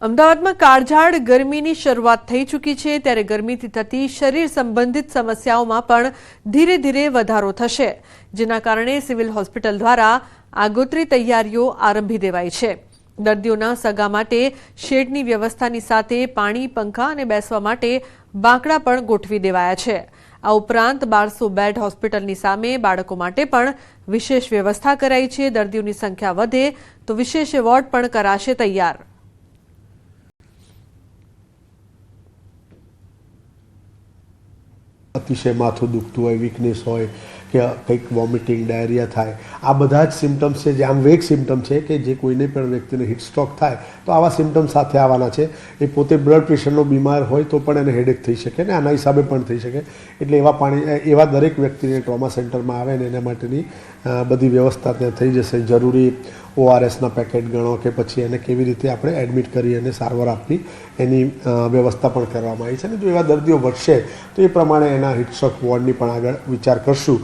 અમદાવાદમાં કાળઝાળ ગરમીની શરૂઆત થઈ ચૂકી છે, ત્યારે ગરમીથી થતી શરીર સંબંધિત સમસ્યાઓમાં પણ ધીરે ધીરે વધારો થશે, જેના કારણે સિવિલ હોસ્પિટલ દ્વારા આગોતરી તૈયારીઓ આરંભી દેવાઈ છે। દર્દીઓના સગા માટે શેડની વ્યવસ્થાની સાથે પાણી, પંખા અને બેસવા માટે બાંકડા પણ ગોઠવી દેવાયા છે। આ ઉપરાંત 1200 બેડ હોસ્પિટલની સામે બાળકો માટે પણ વિશેષ વ્યવસ્થા કરાઈ છે। દર્દીઓની સંખ્યા વધે તો વિશેષ વોર્ડ પણ કરાશે તૈયાર। अतिशय माथું દુખતું હોય, વીકનેસ હોય કે કંઈક વોમિટિંગ, ડાયરિયા થાય, આ બધા જ સિમ્ટમ્સ છે જે આમ વેગ સિમ્ટમ છે કે જે કોઈને પણ વ્યક્તિને હીટ સ્ટ્રોક થાય તો આવા સિમ્ટમ સાથે આવવાના છે। એ પોતે બ્લડ પ્રેશરનો બીમાર હોય તો પણ એને હેડેક થઈ શકે ને આના હિસાબે પણ થઈ શકે, એટલે એવા દરેક વ્યક્તિને ટ્રોમા સેન્ટરમાં આવે ને એના માટેની બધી વ્યવસ્થા ત્યાં થઈ જશે। જરૂરી ORSના પેકેટ ગણો કે પછી એને કેવી રીતે આપણે એડમિટ કરી અને સારવાર આપવી એની વ્યવસ્થા પણ કરવામાં આવી છે। અને જો એવા દર્દીઓ વધશે તો એ પ્રમાણે એના હીટ સ્ટ્રોક વોર્ડની પણ આગળ વિચાર કરશું।